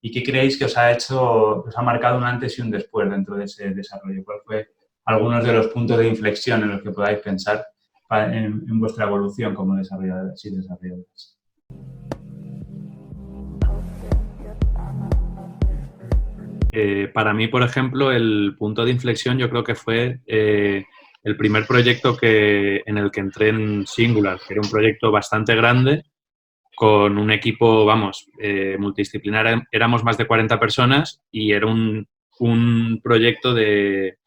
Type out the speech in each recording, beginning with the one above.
y qué creéis que os ha hecho, os ha marcado un antes y un después dentro de ese desarrollo. ¿Cuál fue algunos de los puntos de inflexión en los que podáis pensar en vuestra evolución como desarrolladores y desarrolladoras? Para mí, por ejemplo, el punto de inflexión yo creo que fue el primer proyecto en el que entré en Singular, que era un proyecto bastante grande, con un equipo, vamos, multidisciplinar. Éramos más de 40 personas y era un proyecto de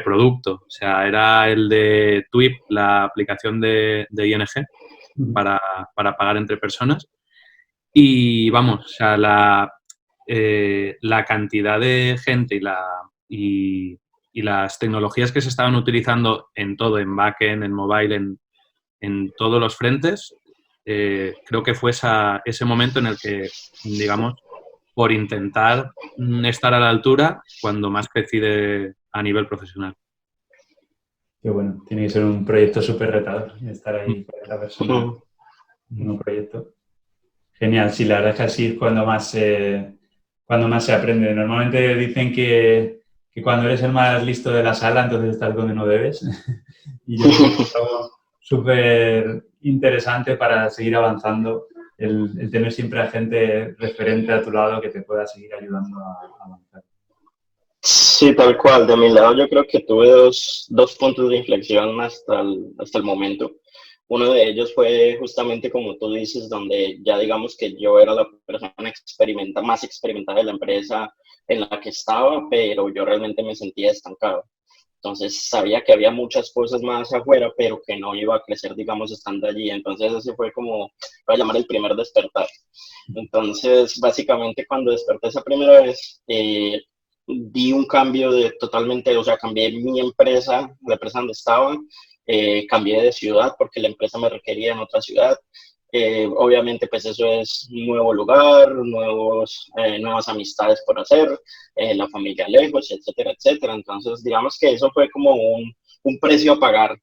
producto. O sea, era el de TWIP, la aplicación de ING para pagar entre personas. Y vamos, o sea, la cantidad de gente y las tecnologías que se estaban utilizando en todo, en backend, en mobile, en todos los frentes, creo que fue ese momento en el que, digamos, por intentar estar a la altura, cuando más crecí a nivel profesional. Qué bueno, tiene que ser un proyecto súper retador estar ahí 40 personas Mm. en un proyecto. Genial, sí, la verdad es que así es cuando más se aprende. Normalmente dicen que cuando eres el más listo de la sala, entonces estás donde no debes. Y yo creo que es algo súper interesante para seguir avanzando, el tener siempre a gente referente a tu lado que te pueda seguir ayudando a avanzar. Sí, tal cual. De mi lado yo creo que tuve dos puntos de inflexión hasta el momento. Uno de ellos fue justamente como tú dices, donde ya digamos que yo era la persona más experimentada de la empresa en la que estaba, pero yo realmente me sentía estancado. Entonces sabía que había muchas cosas más afuera, pero que no iba a crecer, digamos, estando allí. Entonces ese fue como, voy a llamar el primer despertar. Entonces, básicamente cuando desperté esa primera vez, di un cambio totalmente, o sea, cambié mi empresa, la empresa donde estaba, cambié de ciudad porque la empresa me requería en otra ciudad. Obviamente, pues eso es un nuevo lugar, nuevas amistades por hacer, la familia lejos, etcétera, etcétera. Entonces, digamos que eso fue como un precio a pagar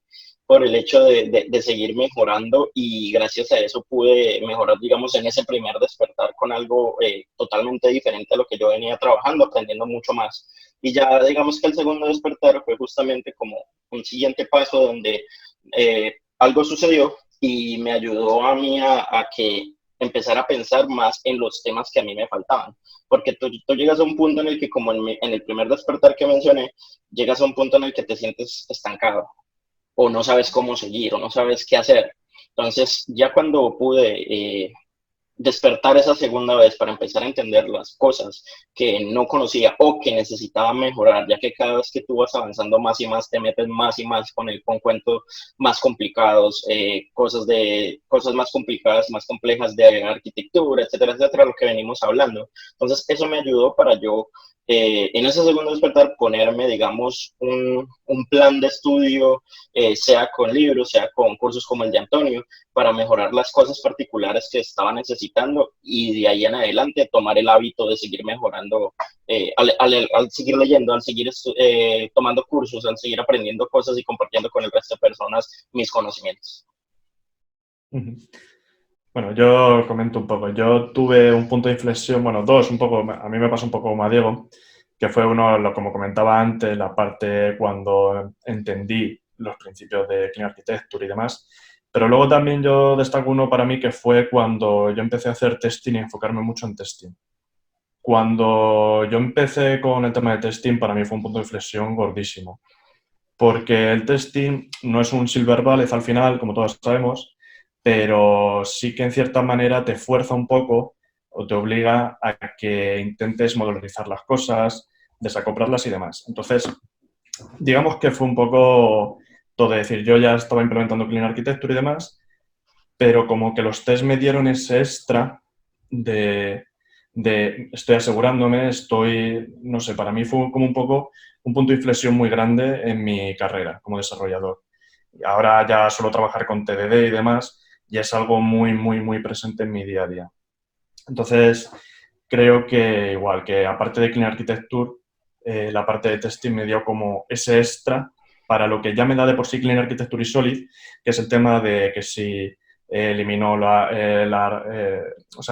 por el hecho de seguir mejorando y gracias a eso pude mejorar, digamos, en ese primer despertar con algo totalmente diferente a lo que yo venía trabajando, aprendiendo mucho más. Y ya digamos que el segundo despertar fue justamente como un siguiente paso donde algo sucedió y me ayudó a mí a que empezar a pensar más en los temas que a mí me faltaban. Porque tú llegas a un punto en el que, como en el primer despertar que mencioné, llegas a un punto en el que te sientes estancado o no sabes cómo seguir o no sabes qué hacer. Entonces, ya cuando pude despertar esa segunda vez para empezar a entender las cosas que no conocía o que necesitaba mejorar, ya que cada vez que tú vas avanzando más y más, te metes más y más con cuentos más complicados, cosas más complicadas, más complejas de arquitectura, etcétera, etcétera, lo que venimos hablando. Entonces, eso me ayudó para yo en ese segundo despertar ponerme, digamos, un plan de estudio, sea con libros, sea con cursos como el de Antonio, para mejorar las cosas particulares que estaba necesitando y de ahí en adelante tomar el hábito de seguir mejorando, al seguir leyendo, al seguir tomando cursos, al seguir aprendiendo cosas y compartiendo con el resto de personas mis conocimientos. Bueno, yo comento un poco. Yo tuve un punto de inflexión, bueno, dos, un poco, a mí me pasó un poco como a Diego, que fue uno, como comentaba antes, la parte cuando entendí los principios de Clean Architecture y demás. Pero luego también yo destaco uno para mí que fue cuando yo empecé a hacer testing y enfocarme mucho en testing. Cuando yo empecé con el tema de testing, para mí fue un punto de inflexión gordísimo. Porque el testing no es un silver bullet al final, como todos sabemos, pero sí que en cierta manera te fuerza un poco o te obliga a que intentes modularizar las cosas, desacoplarlas y demás. Entonces, digamos que fue un poco todo, es decir, yo ya estaba implementando Clean Architecture y demás, pero como que los test me dieron ese extra de estoy asegurándome, no sé, para mí fue como un poco un punto de inflexión muy grande en mi carrera como desarrollador. Ahora ya suelo trabajar con TDD y demás y es algo muy, muy, muy presente en mi día a día. Entonces, creo que igual que aparte de Clean Architecture, la parte de testing me dio como ese extra para lo que ya me da de por sí Clean Architecture y Solid, que es el tema de que si eliminó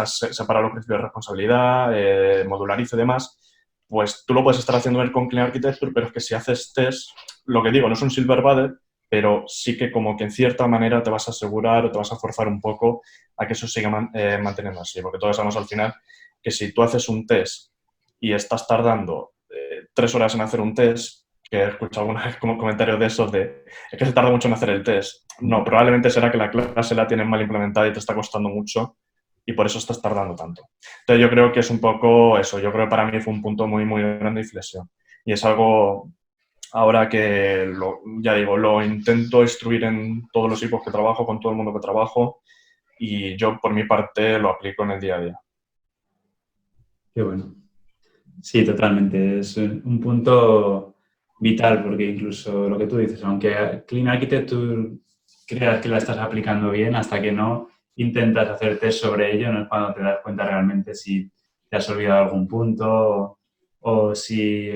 separa los principios de responsabilidad, modulariza y demás, pues tú lo puedes estar haciendo con Clean Architecture, pero es que si haces test, lo que digo, no es un silver bullet, pero sí que como que en cierta manera te vas a asegurar o te vas a forzar un poco a que eso siga manteniendo así, porque todos sabemos al final que si tú haces un test y estás tardando 3 horas en hacer un test, que he escuchado alguna vez como comentarios de esos de es que se tarda mucho en hacer el test. No, probablemente será que la clase la tienes mal implementada y te está costando mucho y por eso estás tardando tanto. Entonces yo creo que es un poco eso. Yo creo que para mí fue un punto muy, muy grande de inflexión. Y es algo ahora que, ya digo, lo intento instruir en todos los equipos que trabajo, con todo el mundo que trabajo y yo por mi parte lo aplico en el día a día. Qué bueno. Sí, totalmente. Es un punto vital porque incluso lo que tú dices, aunque Clean Architecture creas que la estás aplicando bien, hasta que no intentas hacer test sobre ello, no es cuando te das cuenta realmente si te has olvidado algún punto o si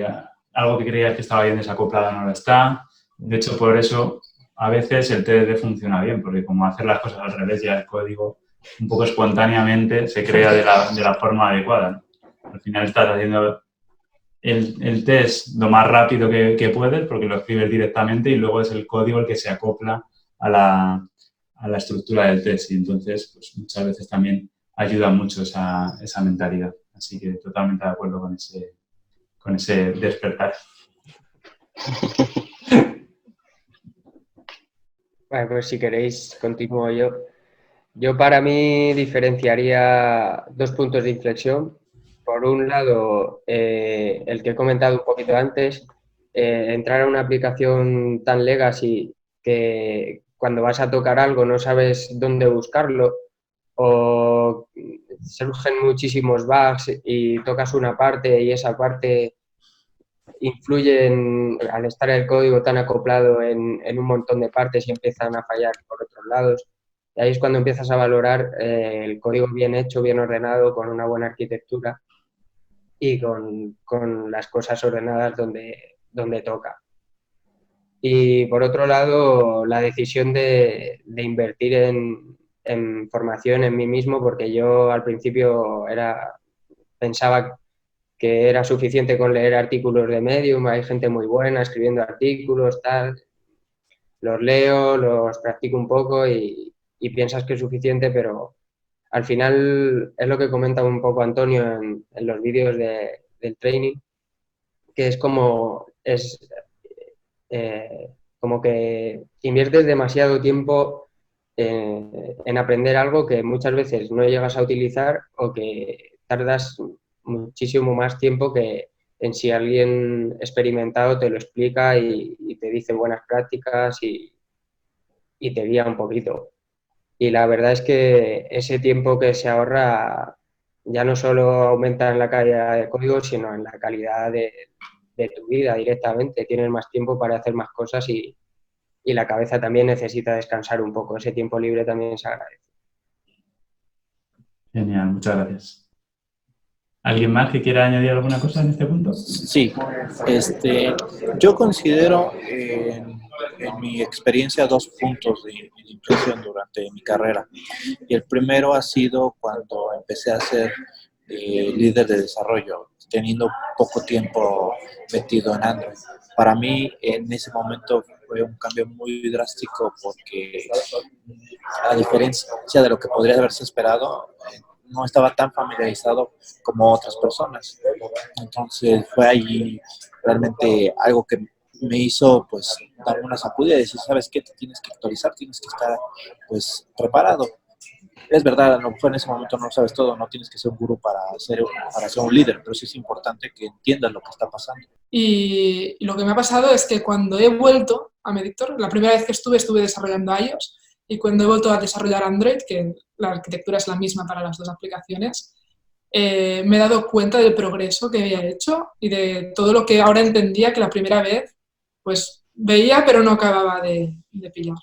algo que creías que estaba bien desacoplado no lo está. De hecho, por eso a veces el TDD funciona bien, porque como hacer las cosas al revés, ya el código un poco espontáneamente se crea de la forma adecuada. Al final estás haciendo el test lo más rápido que puedes, porque lo escribes directamente y luego es el código el que se acopla a la estructura del test. Y entonces, pues muchas veces también ayuda mucho esa mentalidad. Así que totalmente de acuerdo con ese despertar. Vale, pues si queréis, continúo yo. Yo para mí diferenciaría 2 puntos de inflexión. Por un lado, el que he comentado un poquito antes, entrar a una aplicación tan legacy que cuando vas a tocar algo no sabes dónde buscarlo o surgen muchísimos bugs y tocas una parte y esa parte influye al estar el código tan acoplado en un montón de partes y empiezan a fallar por otros lados. Y ahí es cuando empiezas a valorar el código bien hecho, bien ordenado, con una buena arquitectura y con las cosas ordenadas donde toca. Y por otro lado, la decisión de invertir en formación en mí mismo, porque yo al principio pensaba que era suficiente con leer artículos de Medium, hay gente muy buena escribiendo artículos, tal, los leo, los practico un poco y piensas que es suficiente, pero al final es lo que comenta un poco Antonio en los vídeos del training, que es como que inviertes demasiado tiempo en aprender algo que muchas veces no llegas a utilizar o que tardas muchísimo más tiempo que en si alguien experimentado te lo explica y te dice buenas prácticas y te guía un poquito. Y la verdad es que ese tiempo que se ahorra ya no solo aumenta en la calidad de código, sino en la calidad de tu vida directamente. Tienes más tiempo para hacer más cosas y la cabeza también necesita descansar un poco. Ese tiempo libre también se agradece. Genial, muchas gracias. ¿Alguien más que quiera añadir alguna cosa en este punto? Sí, yo considero en mi experiencia 2 puntos de inflexión durante mi carrera. Y el primero ha sido cuando empecé a ser líder de desarrollo, teniendo poco tiempo metido en Android. Para mí, en ese momento fue un cambio muy drástico porque, a diferencia de lo que podría haberse esperado, no estaba tan familiarizado como otras personas. Entonces fue ahí realmente algo que me hizo pues darme una sacudida y decir, ¿sabes qué? Te tienes que actualizar, tienes que estar pues preparado. Es verdad, a lo mejor en ese momento no sabes todo, no tienes que ser un gurú para ser un líder, pero sí es importante que entiendas lo que está pasando. Y lo que me ha pasado es que cuando he vuelto a Medictor, la primera vez que estuve desarrollando iOS, y cuando he vuelto a desarrollar Android, que la arquitectura es la misma para las 2 aplicaciones, me he dado cuenta del progreso que había hecho y de todo lo que ahora entendía que la primera vez pues veía pero no acababa de pillar.